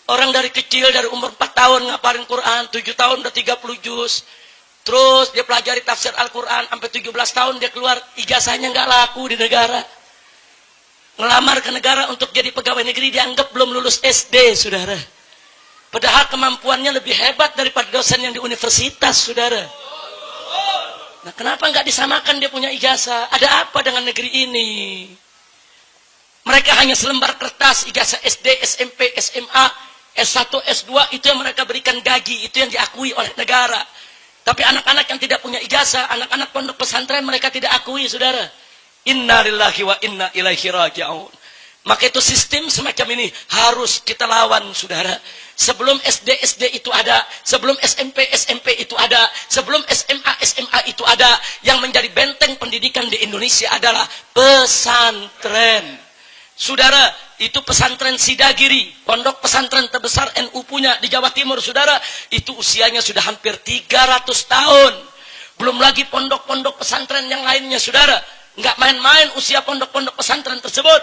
Orang dari kecil, dari umur 4 tahun ngapalin Quran, 7 tahun udah 30 juz. Terus dia pelajari tafsir Al-Quran, sampai 17 tahun dia keluar, ijazahnya nggak laku di negara. Ngelamar ke negara untuk jadi pegawai negeri, dianggap belum lulus SD, saudara. Padahal kemampuannya lebih hebat daripada dosen yang di universitas, saudara. Nah, kenapa nggak disamakan dia punya ijazah? Ada apa dengan negeri ini? Mereka hanya selembar kertas, ijazah SD, SMP, SMA, S1, S2, itu yang mereka berikan gaji, itu yang diakui oleh negara. Tapi anak-anak yang tidak punya ijazah, anak-anak pondok pesantren mereka tidak akui, saudara. Inna lillahi wa inna ilaihi raji'un. Maka itu sistem semacam ini harus kita lawan, saudara. Sebelum SD itu ada, sebelum SMP itu ada, sebelum SMA itu ada. Yang menjadi benteng pendidikan di Indonesia adalah pesantren. Saudara, itu pesantren Sidagiri, pondok pesantren terbesar NU punya di Jawa Timur, saudara. Itu usianya sudah hampir 300 tahun. Belum lagi pondok-pondok pesantren yang lainnya, saudara. Nggak main-main usia pondok-pondok pesantren tersebut.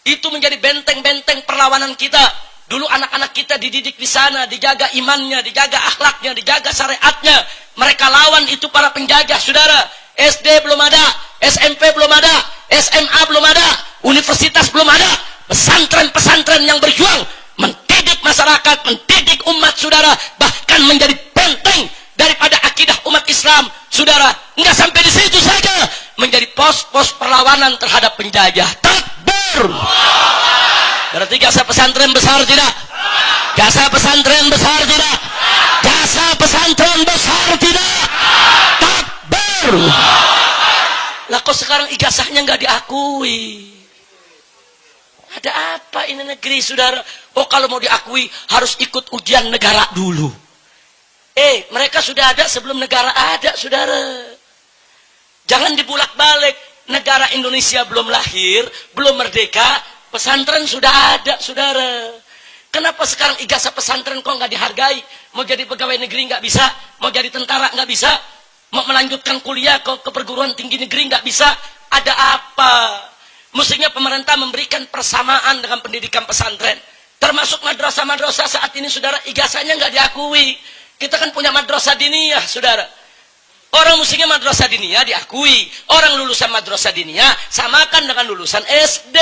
Itu menjadi benteng-benteng perlawanan kita. Dulu anak-anak kita dididik di sana, dijaga imannya, dijaga akhlaknya, dijaga syariatnya. Mereka lawan itu para penjajah, saudara. SD belum ada, SMP belum ada, SMA belum ada, universitas belum ada. Pesantren-pesantren yang berjuang mendidik masyarakat, mendidik umat, saudara, bahkan menjadi benteng daripada akidah umat Islam, saudara. Enggak sampai di situ saja, menjadi pos-pos perlawanan terhadap penjajah. Takbir. Berarti jasa pesantren besar tidak? Jasa pesantren besar tidak? Jasa pesantren besar tidak? Takbir. Lah kok sekarang ijazahnya nggak diakui? Ada apa ini negeri, saudara? Oh, kalau mau diakui harus ikut ujian negara dulu. Mereka sudah ada sebelum negara ada, saudara. Jangan dibulak-balik. Negara Indonesia belum lahir, belum merdeka, pesantren sudah ada, saudara. Kenapa sekarang ijazah pesantren kok nggak dihargai? Mau jadi pegawai negeri nggak bisa, mau jadi tentara nggak bisa, mau melanjutkan kuliah ke perguruan tinggi negeri nggak bisa. Ada apa? Mestinya pemerintah memberikan persamaan dengan pendidikan pesantren. Termasuk madrasah-madrasah saat ini, saudara, ijazahnya nggak diakui. Kita kan punya madrasah diniyah, saudara. Orang mestinya madrasah diniyah diakui. Orang lulusan madrasah diniyah samakan dengan lulusan SD.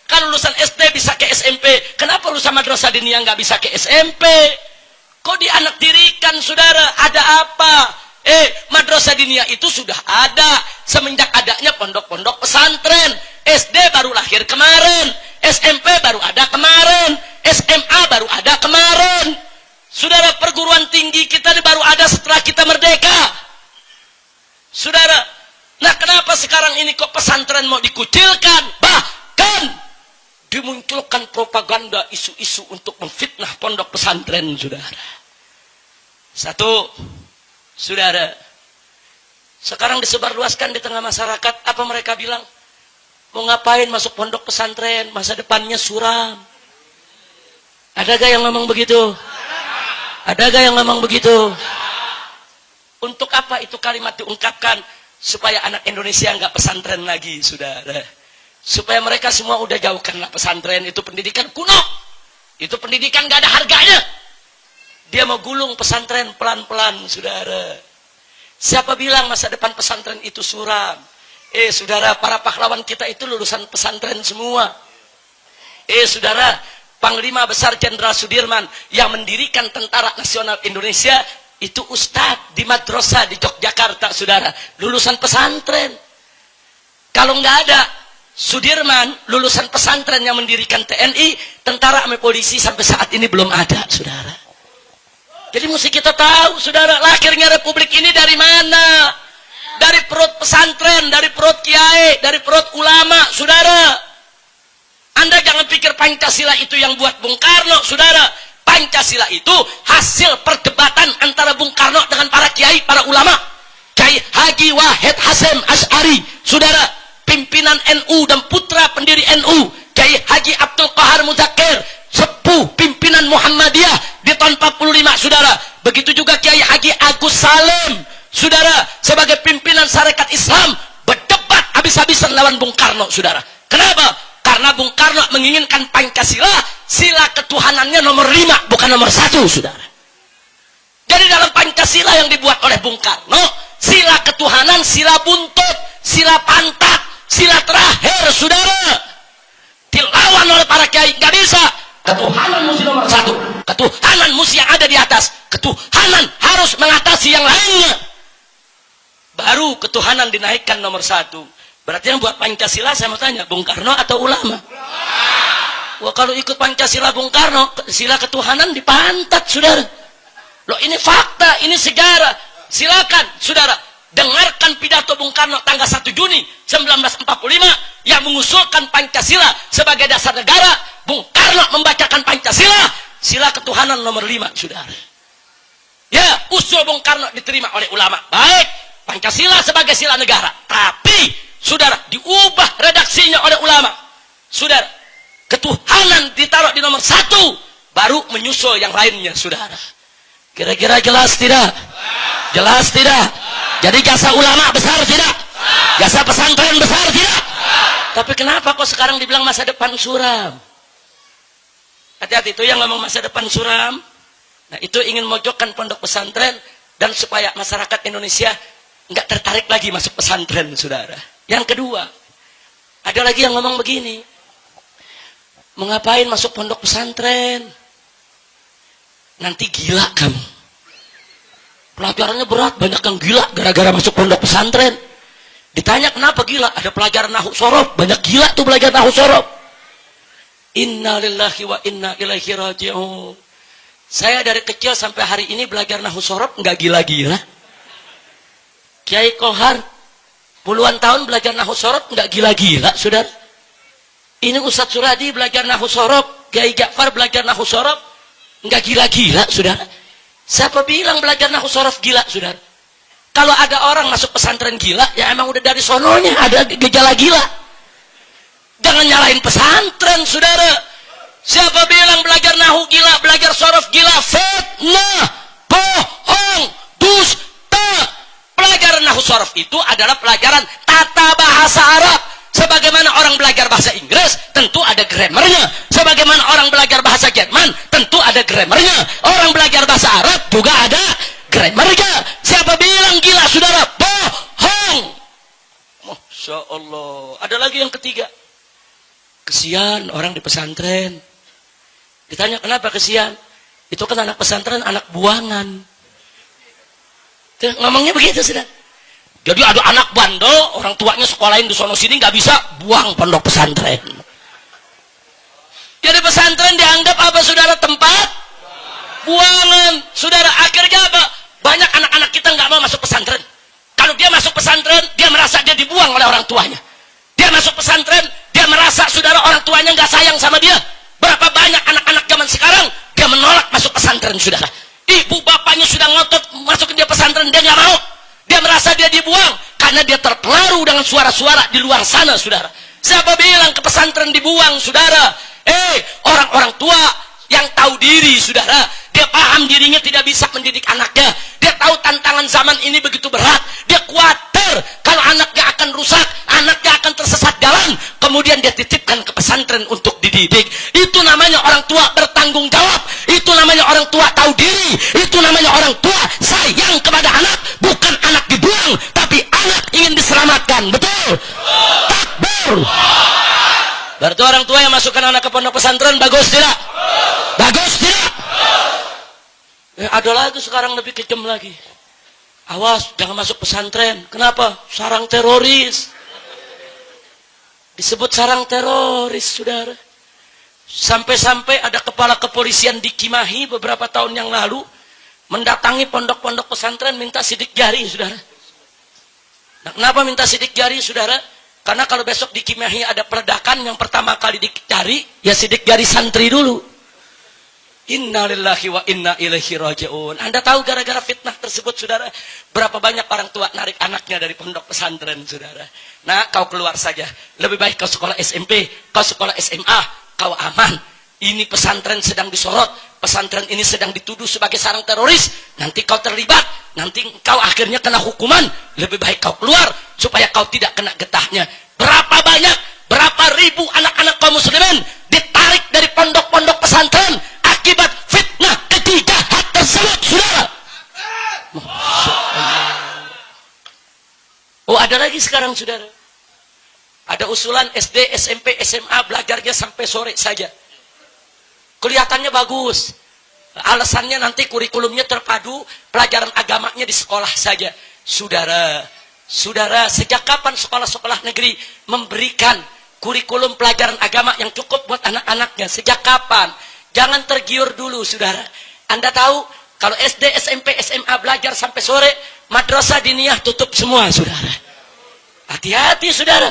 Kan lulusan SD bisa ke SMP. Kenapa lulusan madrasah diniyah nggak bisa ke SMP? Kok dianak dirikan, saudara? Ada apa? Madrasah diniyah itu sudah ada semenjak adanya pondok-pondok pesantren. SD baru lahir kemarin, SMP baru ada kemarin, SMA baru ada kemarin. Saudara, perguruan tinggi kita baru ada setelah kita merdeka. Saudara, nah kenapa sekarang ini kok pesantren mau dikucilkan? Bahkan dimunculkan propaganda isu-isu untuk memfitnah pondok pesantren, saudara. Satu, saudara, sekarang disebarluaskan di tengah masyarakat, apa mereka bilang? Mau ngapain masuk pondok pesantren? Masa depannya suram. Ada gak yang ngomong begitu? Ada gak yang ngomong begitu? Untuk apa itu kalimat diungkapkan? Supaya anak Indonesia nggak pesantren lagi, saudara. Supaya mereka semua udah jauhkanlah pesantren. Itu pendidikan kuno. Itu pendidikan nggak ada harganya. Dia mau gulung pesantren pelan-pelan, saudara. Siapa bilang masa depan pesantren itu suram? Saudara, para pahlawan kita itu lulusan pesantren semua. Saudara, Panglima Besar Jenderal Sudirman yang mendirikan Tentara Nasional Indonesia itu ustadz di madrasah di Yogyakarta, saudara, lulusan pesantren. Kalau nggak ada Sudirman, lulusan pesantren yang mendirikan TNI, tentara sama polisi sampai saat ini belum ada, saudara. Jadi mesti kita tahu, saudara, lahirnya republik ini dari mana? Dari perut pesantren, dari perut kiai, dari perut ulama, saudara. Anda jangan pikir Pancasila itu yang buat Bung Karno, saudara. Pancasila itu hasil perdebatan antara Bung Karno dengan para kiai, para ulama. Kiai Haji Wahid Hasyim Asy'ari, saudara, pimpinan NU dan putra pendiri NU. Kiai Haji Abdul Qahar Mudzakkir, sepuh pimpinan Muhammadiyah di tahun 45, saudara. Begitu juga Kiai Haji Agus Salim, saudara, sebagai pimpinan Sarekat Islam, berdebat habis-habisan lawan Bung Karno, saudara. Kenapa? Karena Bung Karno menginginkan Pancasila, sila ketuhanannya nomor 5, bukan nomor 1, saudara. Jadi dalam Pancasila yang dibuat oleh Bung Karno, sila ketuhanan, sila buntut, sila pantat, sila terakhir, saudara. Dilawan oleh para kiai, nggak bisa. Ketuhanan mesti nomor 1. Ketuhanan mesti yang ada di atas. Ketuhanan harus mengatasi yang lainnya. Baru ketuhanan dinaikkan nomor 1. Berarti yang buat Pancasila, saya mau tanya, Bung Karno atau ulama? Wah, kalau ikut Pancasila Bung Karno, sila ketuhanan dipantat, saudara. Loh, ini fakta, ini sejarah. Silakan, saudara, dengarkan pidato Bung Karno tanggal 1 Juni 1945 yang mengusulkan Pancasila sebagai dasar negara. Bung Karno membacakan Pancasila, sila ketuhanan nomor 5, saudara. Ya, usul Bung Karno diterima oleh ulama. Baik, Pancasila sebagai sila negara. Tapi, saudara, diubah redaksinya oleh ulama. Saudara, ketuhanan ditaruh di nomor 1, baru menyusul yang lainnya, saudara. Kira-kira jelas tidak? Jelas tidak? Jadi jasa ulama besar tidak? Jasa pesantren besar tidak? Tapi kenapa kok sekarang dibilang masa depan suram? Hati-hati, itu yang ngomong masa depan suram. Nah, itu ingin mojokkan pondok pesantren dan supaya masyarakat Indonesia nggak tertarik lagi masuk pesantren, saudara. Yang kedua, ada lagi yang ngomong begini, mau ngapain masuk pondok pesantren? Nanti gila kamu. Pelajarannya berat, banyak yang gila gara-gara masuk pondok pesantren. Ditanya kenapa gila? Ada pelajaran nahwu sorof, banyak gila tuh belajar nahwu sorof. Inna lillahi wa inna ilaihi raji'un. Saya dari kecil sampai hari ini belajar nahwu sorof nggak gila-gila. Kiai Kohar puluhan tahun belajar nahwu sorof nggak gila-gila, saudara. Ini Ustadz Suradi belajar nahwu sorof, Kiai Ja'far belajar nahwu sorof nggak gila-gila, saudara. Siapa bilang belajar nahwu sorof gila, saudara? Kalau ada orang masuk pesantren gila, ya emang udah dari sononya ada gejala gila. Jangan nyalahin pesantren, saudara. Siapa bilang belajar nahwu gila, belajar sorof gila? Fitnah, bohong, dusta. Pelajaran nahwu sorof itu adalah pelajaran tata bahasa Arab. Sebagaimana orang belajar bahasa Inggris, tentu ada grammarnya. Sebagaimana orang belajar bahasa Jerman, tentu ada grammarnya. Orang belajar bahasa Arab juga ada grammarnya. Siapa bilang gila, saudara? Bohong. Masya Allah. Ada lagi yang ketiga. Kesian orang di pesantren. Ditanya kenapa kesian? Itu kan anak pesantren, anak buangan. Tuh, ngomongnya begitu, saudara. Jadi ada anak bandel, orang tuanya sekolahin di sono sini nggak bisa, buang pondok pesantren. Jadi pesantren dianggap apa, saudara? Tempat buangan. Saudara, akhirnya apa? Banyak anak-anak kita nggak mau masuk pesantren. Kalau dia masuk pesantren, dia merasa dia dibuang oleh orang tuanya. Dia masuk pesantren, dia merasa, saudara, orang tuanya nggak sayang sama dia. Berapa banyak anak-anak zaman sekarang, dia menolak masuk pesantren, saudara. Ibu bapaknya sudah ngotot masukin dia pesantren, dia nggak mau. Dia merasa dia dibuang karena dia terpengaruh dengan suara-suara di luar sana, saudara. Siapa bilang ke pesantren dibuang, saudara? Orang-orang tua yang tahu diri, saudara. Dia paham dirinya tidak bisa mendidik anaknya. Dia tahu tantangan zaman ini begitu berat. Dia khawatir kalau anaknya akan rusak, anaknya akan tersesat jalan. Kemudian dia titipkan ke pesantren untuk dididik. Itu namanya orang tua bertanggung jawab. Itu namanya orang tua tahu diri. Itu namanya orang tua sayang kepada anak. Bukan anak dibuang, tapi anak ingin diselamatkan. Betul? Takbir. Berarti orang tua yang masukkan anak ke pondok pesantren bagus tidak? Bagus tidak? Ada lagi sekarang lebih kejam lagi. Awas, jangan masuk pesantren. Kenapa? Sarang teroris. Disebut sarang teroris, saudara. Sampai-sampai ada kepala kepolisian di Cimahi beberapa tahun yang lalu mendatangi pondok-pondok pesantren minta sidik jari, saudara. Nah, kenapa minta sidik jari, saudara? Karena kalau besok di Cimahi ada peledakan, yang pertama kali dicari, ya sidik jari santri dulu. Inna lillahi wa inna ilaihi raji'un. Anda tahu gara-gara fitnah tersebut, saudara, berapa banyak orang tua narik anaknya dari pondok pesantren, saudara. Nah, kau keluar saja. Lebih baik kau sekolah SMP, kau sekolah SMA, kau aman. Ini pesantren sedang disorot, pesantren ini sedang dituduh sebagai sarang teroris. Nanti kau terlibat, nanti kau akhirnya kena hukuman. Lebih baik kau keluar supaya kau tidak kena getahnya. Berapa banyak, berapa ribu anak-anak kaum muslimin ditarik dari pondok-pondok pesantren lagi sekarang, saudara. Ada usulan SD, SMP, SMA belajarnya sampai sore saja. Kelihatannya bagus. Alasannya nanti kurikulumnya terpadu, pelajaran agamanya di sekolah saja. Saudara, sejak kapan sekolah-sekolah negeri memberikan kurikulum pelajaran agama yang cukup buat anak-anaknya? Sejak kapan? Jangan tergiur dulu, saudara. Anda tahu, kalau SD, SMP, SMA belajar sampai sore, madrasah diniyah tutup semua, saudara. Hati-hati, saudara.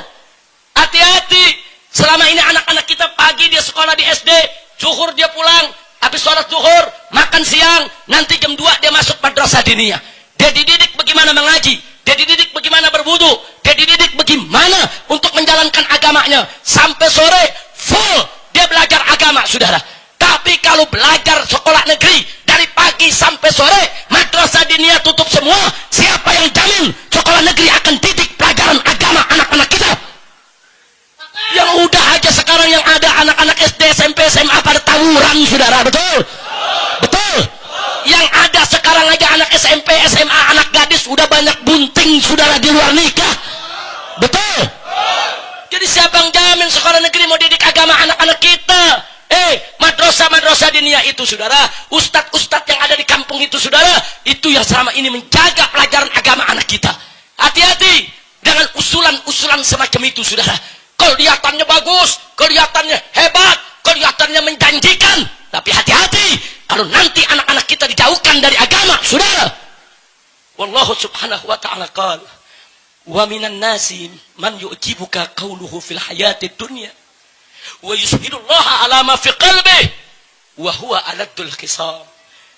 Hati-hati. Selama ini anak-anak kita pagi dia sekolah di SD, zuhur dia pulang, habis sholat zuhur, makan siang, nanti jam 2 dia masuk madrasah diniyah. Dia dididik bagaimana mengaji, dia dididik bagaimana berwudu, dia dididik bagaimana untuk menjalankan agamanya. Sampai sore, full dia belajar agama, saudara. Tapi kalau belajar sekolah negeri, dari pagi sampai sore, madrasah diniyah tutup semua, siapa yang jamin sekolah negeri akan didik pelajaran agama anak-anak kita? Yang udah aja sekarang yang ada anak-anak SD, SMP, SMA pada tawuran, saudara, betul? Betul? Yang ada sekarang aja anak SMP, SMA, anak gadis udah banyak bunting, saudara, di luar nikah. Betul? Jadi siapa yang jamin sekolah negeri mau didik agama anak-anak kita? Madrasah diniyah itu, saudara, ustadz-ustadz yang ada di kampung itu, saudara, itu yang selama ini menjaga pelajaran agama anak kita. Hati-hati dengan usulan-usulan semacam itu, saudara. Kelihatannya bagus, kelihatannya hebat, kelihatannya menjanjikan, tapi hati-hati kalau nanti anak-anak kita dijauhkan dari agama, saudara. Wallahu subhanahu wa ta'ala qala, wa minan nasi man yu'jibuka qawluhu fil hayatid dunya wa yushhidullaha ala ma fi qalbihi wa huwa aladul khisam.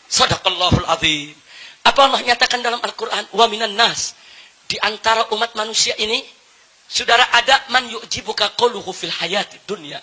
Sadaqallahul azim. Apa Allah nyatakan dalam Al-Quran? Wa minan nas, di antara umat manusia ini, saudara, ada man yu'jibuka qawluhu fil hayatid dunya.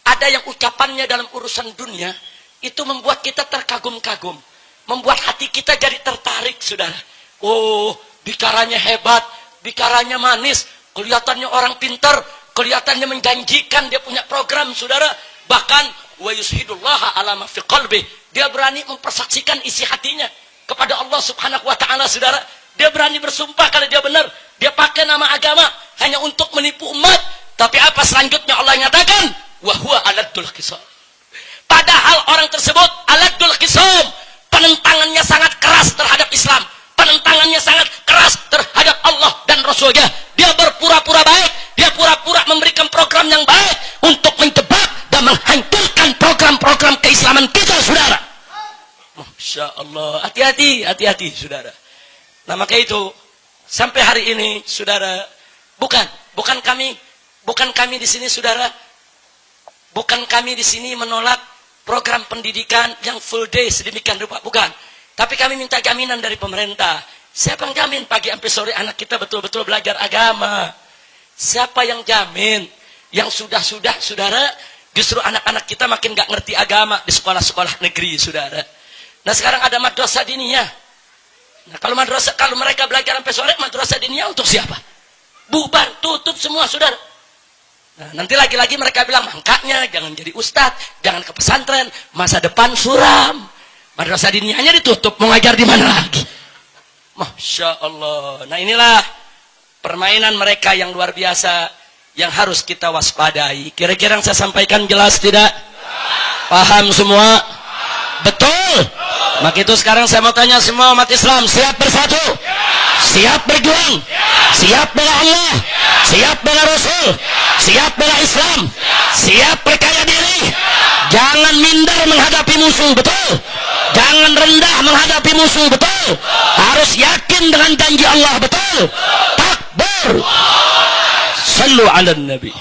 Ada yang ucapannya dalam urusan dunia itu membuat kita terkagum-kagum, membuat hati kita jadi tertarik, saudara. Oh, bicaranya hebat, bicaranya manis, kelihatannya orang pintar, kelihatannya menjanjikan, dia punya program, saudara. Bahkan wa yushidullaha ala ma fi qalbi, dia berani mempersaksikan isi hatinya kepada Allah Subhanahu wa taala, saudara. Dia berani bersumpah kalau dia benar, dia pakai nama agama hanya untuk menipu umat. Tapi apa selanjutnya Allah nyatakan? Wa huwa aladul khisam. Padahal orang tersebut aladul khisam, penentangannya sangat keras terhadap Islam, penentangannya sangat keras terhadap Allah dan Rasulnya. Dia berpura-pura baik, dia pura-pura memberikan program yang baik untuk menjebak dan menghancurkan program-program keislaman kita, saudara. Masya Allah, hati-hati, saudara. Nah, maka itu sampai hari ini, saudara, bukan kami di sini, saudara, bukan kami di sini menolak program pendidikan yang full day sedemikian rupa, bukan. Tapi kami minta jaminan dari pemerintah. Siapa yang jamin pagi sampai sore anak kita betul-betul belajar agama? Siapa yang jamin? Yang sudah, saudara, justru anak-anak kita makin gak ngerti agama di sekolah-sekolah negeri, saudara. Nah, sekarang ada madrasah diniyah. Nah, kalau mereka belajar sampai sore, madrasah diniyah untuk siapa? Bubar, tutup semua, saudara. Nah, nanti lagi-lagi mereka bilang, makanya jangan jadi ustadz, jangan ke pesantren, masa depan suram. Madrasah diniyahnya ditutup, mau ngajar di mana lagi? Masya Allah. Nah, inilah permainan mereka yang luar biasa yang harus kita waspadai. Kira-kira yang saya sampaikan jelas tidak? Paham semua? Betul? Maka itu sekarang saya mau tanya semua umat Islam, siap bersatu? Siap berjuang? Siap bela Allah? Siap bela Rasul? Siap bela Islam? Siap percaya diri? Jangan minder menghadapi musuh, betul? Jangan rendah menghadapi musuh, betul? Harus yakin dengan janji Allah, betul? Takbir. Sallu ala Nabi.